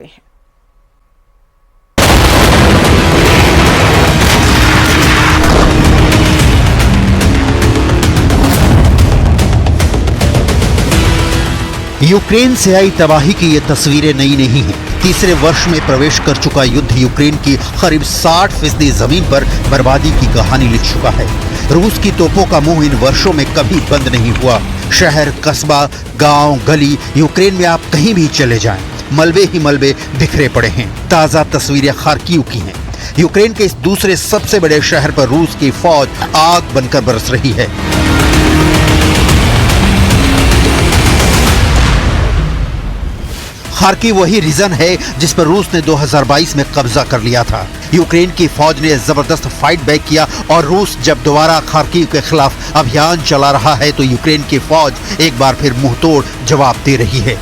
हैं। यूक्रेन से आई तबाही की ये तस्वीरें नई नहीं हैं। तीसरे वर्ष में प्रवेश कर चुका युद्ध यूक्रेन की करीब 60% जमीन पर बर्बादी की कहानी लिख चुका है। रूस की तोपों का मुंह इन वर्षों में कभी बंद नहीं हुआ। शहर, कस्बा, गांव, गली, यूक्रेन में आप कहीं भी चले जाएं, मलबे ही मलबे बिखरे पड़े हैं। ताजा तस्वीरें खार्किव की हैं। यूक्रेन के इस दूसरे सबसे बड़े शहर पर रूस की फौज आग बनकर बरस रही है। खार्किव वही रीजन है जिस पर रूस ने 2022 में कब्जा कर लिया था। यूक्रेन की फौज ने जबरदस्त फाइट बैक किया और रूस जब दोबारा खार्किव के खिलाफ अभियान चला रहा है तो यूक्रेन की फौज एक बार फिर मुंहतोड़ जवाब दे रही है।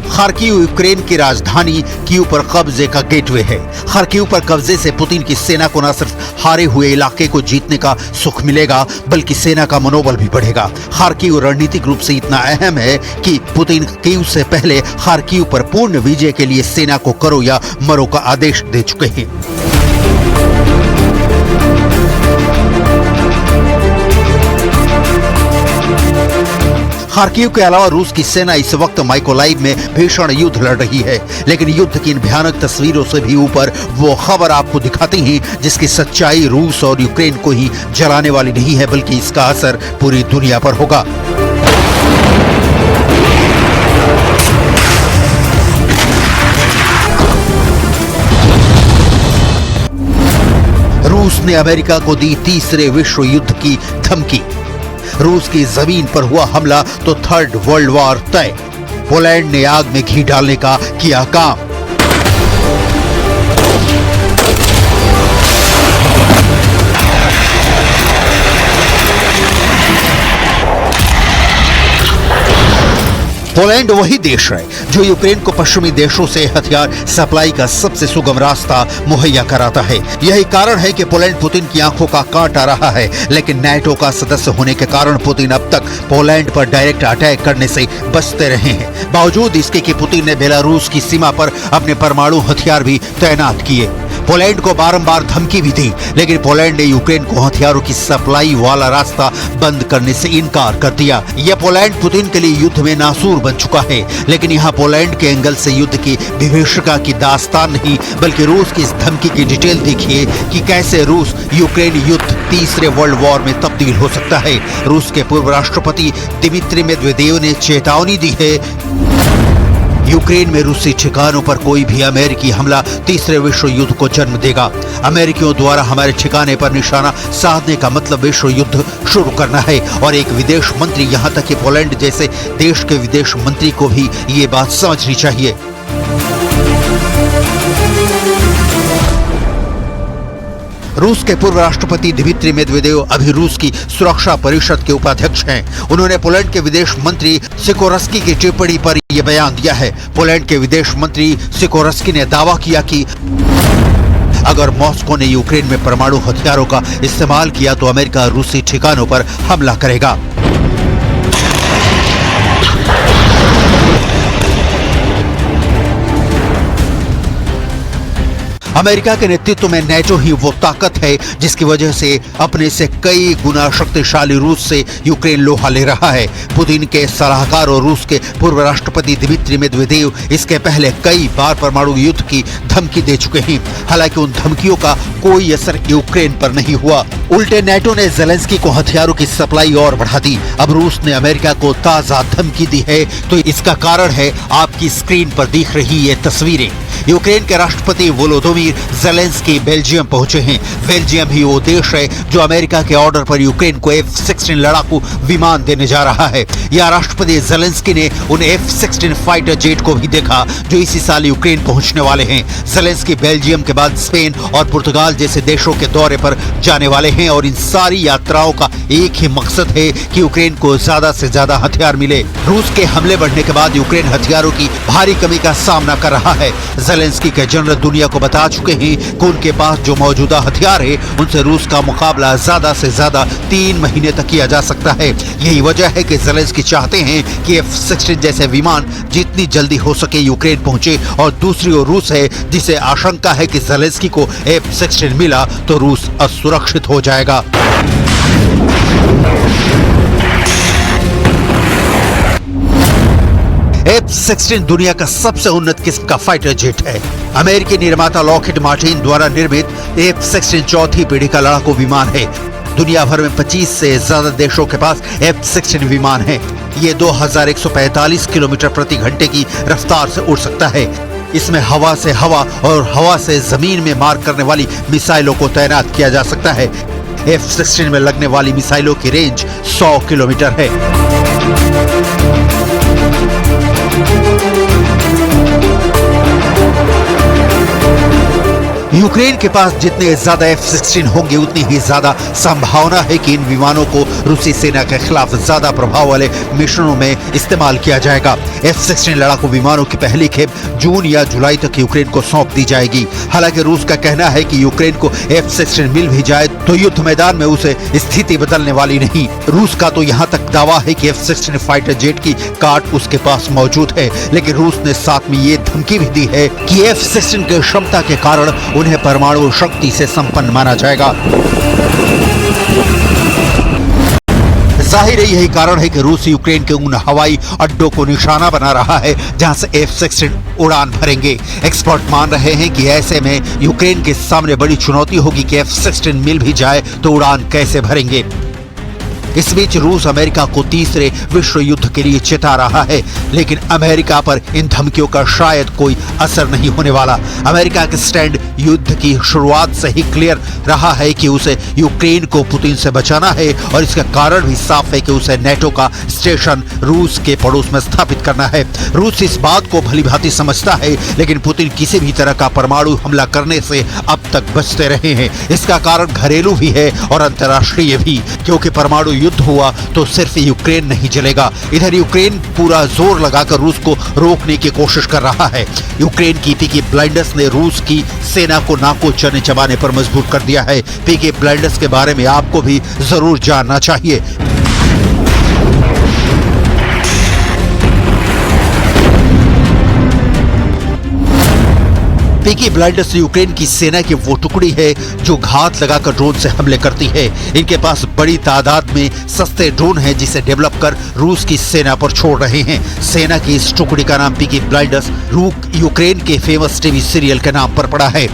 खार्किव यूक्रेन की राजधानी कीव पर कब्जे का गेटवे है। खार्किव पर कब्जे से पुतिन की सेना को न सिर्फ हारे हुए इलाके को जीतने का सुख मिलेगा बल्कि सेना का मनोबल भी बढ़ेगा। खार्किव रणनीतिक रूप से इतना अहम है कि पुतिन कीव से पहले खार्किव पर पूर्ण विजय के लिए सेना को करो या मरो का आदेश दे चुके हैं। खार्किव के अलावा रूस की सेना इस वक्त माइकोलाइव में भीषण युद्ध लड़ रही है, लेकिन युद्ध की इन भयानक तस्वीरों से भी ऊपर वो खबर आपको दिखाती ही जिसकी सच्चाई रूस और यूक्रेन को ही जलाने वाली नहीं है बल्कि इसका असर पूरी दुनिया पर होगा। रूस ने अमेरिका को दी तीसरे विश्व युद्ध की धमकी। रूस की जमीन पर हुआ हमला तो थर्ड वर्ल्ड वॉर तय। पोलैंड ने आग में घी डालने का किया काम। पोलैंड वही देश है जो यूक्रेन को पश्चिमी देशों से हथियार सप्लाई का सबसे सुगम रास्ता मुहैया कराता है। यही कारण है कि पोलैंड पुतिन की आंखों का कांटा रहा है, लेकिन नाटो का सदस्य होने के कारण पुतिन अब तक पोलैंड पर डायरेक्ट अटैक करने से बचते रहे हैं। बावजूद इसके कि पुतिन ने बेलारूस की सीमा पर अपने परमाणु हथियार भी तैनात किए। पोलैंड को बारंबार धमकी भी दी, लेकिन पोलैंड ने यूक्रेन को हथियारों की सप्लाई वाला रास्ता बंद करने से इनकार कर दिया। यह पोलैंड पुतिन के लिए युद्ध में नासूर बन चुका है, लेकिन यहाँ पोलैंड के एंगल से युद्ध की विभीषिका की दास्तान नहीं बल्कि रूस की इस धमकी की डिटेल देखिए कि कैसे रूस यूक्रेन युद्ध तीसरे वर्ल्ड वॉर में तब्दील हो सकता है। रूस के पूर्व राष्ट्रपति दिमित्री मेदवेदेव ने चेतावनी दी है, यूक्रेन में रूसी ठिकानों पर कोई भी अमेरिकी हमला तीसरे विश्व युद्ध को जन्म देगा। अमेरिकियों द्वारा हमारे ठिकाने पर निशाना साधने का मतलब विश्व युद्ध शुरू करना है। और एक विदेश मंत्री, यहाँ तक कि पोलैंड जैसे देश के विदेश मंत्री को भी ये बात समझनी चाहिए। रूस के पूर्व राष्ट्रपति दिमित्री मेदवेदेव अभी रूस की सुरक्षा परिषद के उपाध्यक्ष हैं। उन्होंने पोलैंड के विदेश मंत्री सिकोरस्की की टिप्पणी पर यह बयान दिया है। पोलैंड के विदेश मंत्री सिकोरस्की ने दावा किया कि अगर मॉस्को ने यूक्रेन में परमाणु हथियारों का इस्तेमाल किया तो अमेरिका रूसी ठिकानों पर हमला करेगा। अमेरिका के नेतृत्व में नाटो ही वो ताकत है जिसकी वजह से अपने से कई गुना शक्तिशाली रूस से यूक्रेन लोहा ले रहा है। पुतिन के सलाहकार और रूस के पूर्व राष्ट्रपति दिमित्री मेदवेदेव इसके पहले कई बार परमाणु युद्ध की धमकी दे चुके हैं। हालांकि उन धमकियों का कोई असर यूक्रेन पर नहीं हुआ। उल्टे नाटो ने ज़ेलेंस्की को हथियारों की सप्लाई और बढ़ा दी। अब रूस ने अमेरिका को ताजा धमकी दी है तो इसका कारण है आपकी स्क्रीन पर दिख रही ये तस्वीरें। यूक्रेन के राष्ट्रपति वोलोदोमिर ज़ेलेंस्की बेल्जियम पहुंचे हैं। बेल्जियम ही वो देश है जो अमेरिका के ऑर्डर पर यूक्रेन को F-16 लड़ाकू विमान देने जा रहा है। यह राष्ट्रपति ज़ेलेंस्की ने उन F-16 फाइटर जेट को भी देखा जो इसी साल यूक्रेन पहुंचने वाले हैं। ज़ेलेंस्की बेल्जियम के बाद स्पेन और पुर्तगाल जैसे देशों के दौरे पर जाने वाले हैं और इन सारी यात्राओं का एक ही मकसद है कि यूक्रेन को ज्यादा से ज्यादा हथियार मिले। रूस के हमले बढ़ने के बाद यूक्रेन हथियारों की भारी कमी का सामना कर रहा है। ज़ेलेंस्की के जनरल दुनिया को बता चुके हैं कि उनके पास जो मौजूदा हथियार है उनसे रूस का मुकाबला ज्यादा से ज्यादा 3 महीने तक किया जा सकता है। यही वजह है कि ज़ेलेंस्की चाहते हैं कि F-16 जैसे विमान जितनी जल्दी हो सके यूक्रेन पहुंचे, और दूसरी ओर रूस है जिसे आशंका है कि ज़ेलेंस्की को F-16 मिला तो रूस असुरक्षित हो जाएगा। F-16 दुनिया का सबसे उन्नत किस्म का फाइटर जेट है। अमेरिकी निर्माता लॉकहीड मार्टिन द्वारा निर्मित F-16 चौथी पीढ़ी का लड़ाकू विमान है। दुनिया भर में 25 से ज्यादा देशों के पास F-16 विमान है। ये 2145 किलोमीटर प्रति घंटे की रफ्तार से उड़ सकता है। इसमें हवा से हवा और हवा से जमीन में मार करने वाली मिसाइलों को तैनात किया जा सकता है। F-16 में लगने वाली मिसाइलों की रेंज 100 किलोमीटर है। यूक्रेन के पास जितने ज्यादा F-16 होंगे उतनी ही ज्यादा संभावना है कि इन विमानों को रूसी सेना के खिलाफ ज्यादा प्रभाव वाले मिशनों में इस्तेमाल किया जाएगा। F-16 लड़ाकू विमानों की पहली खेप जून या जुलाई तक यूक्रेन को सौंप दी जाएगी। हालांकि रूस का कहना है कि यूक्रेन को F-16 मिल भी जाए तो युद्ध मैदान में उसे स्थिति बदलने वाली नहीं। रूस का तो यहाँ तक दावा है कि F-16 फाइटर जेट की कार्ड उसके पास मौजूद है, लेकिन रूस ने साथ में ये धमकी भी दी है कि F-16 की क्षमता के कारण उन्हें परमाणु शक्ति से संपन्न माना जाएगा। जाहिर है यही कारण है कि रूस यूक्रेन के उन हवाई अड्डों को निशाना बना रहा है जहां से F-16 उड़ान भरेंगे। एक्सपर्ट मान रहे हैं कि ऐसे में यूक्रेन के सामने बड़ी चुनौती होगी कि F-16 मिल भी जाए तो उड़ान कैसे भरेंगे। इस बीच रूस अमेरिका को तीसरे विश्व युद्ध के लिए चेता रहा है, लेकिन अमेरिका पर इन धमकियों का शायद कोई असर नहीं होने वाला। अमेरिका के स्टैंड युद्ध की शुरुआत से ही क्लियर रहा है कि उसे यूक्रेन को पुतिन से बचाना है, और इसका कारण भी साफ है कि उसे नेटो का स्टेशन रूस के पड़ोस में स्थापित करना है। रूस इस बात को भलीभांति समझता है, लेकिन पुतिन किसी भी तरह का परमाणु हमला करने से अब तक बचते रहे हैं। इसका कारण घरेलू भी है और अंतर्राष्ट्रीय भी, क्योंकि परमाणु युद्ध हुआ तो सिर्फ यूक्रेन नहीं जलेगा। इधर यूक्रेन पूरा जोर लगाकर रूस को रोकने की कोशिश कर रहा है। यूक्रेन की पीकी ब्लाइंडर्स ने रूस की सेना को नाको चने चबाने पर मजबूर कर दिया है। पीकी ब्लाइंडर्स के बारे में आपको भी जरूर जानना चाहिए। पीकी ब्लाइंडर्स यूक्रेन की सेना की वो टुकड़ी है जो घात लगाकर ड्रोन से हमले करती है। इनके पास बड़ी तादाद में सस्ते ड्रोन हैं जिसे डेवलप कर रूस की सेना पर छोड़ रहे हैं। सेना की इस टुकड़ी का नाम पीकी ब्लाइंडर्स यूक्रेन के फेमस टीवी सीरियल के नाम पर पड़ा है।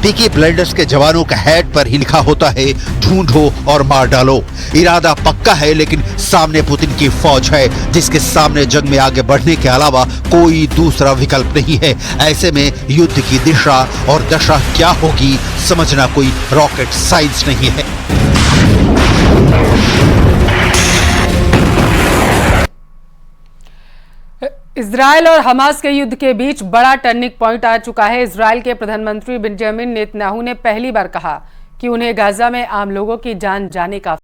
पीकी ब्लाइंडर्स के जवानों के हेड पर ही लिखा होता है, ढूंढो और मार डालो। इरादा पक्का है, लेकिन सामने पुतिन की फौज है जिसके सामने जंग में आगे बढ़ने के अलावा कोई दूसरा विकल्प नहीं है। ऐसे में युद्ध की दिशा और दशा क्या होगी समझना कोई रॉकेट साइंस नहीं है। इजरायल और हमास के युद्ध के बीच बड़ा टर्निंग पॉइंट आ चुका है। इजरायल के प्रधानमंत्री बेंजामिन नेतन्याहू ने पहली बार कहा कि उन्हें गाजा में आम लोगों की जान जाने का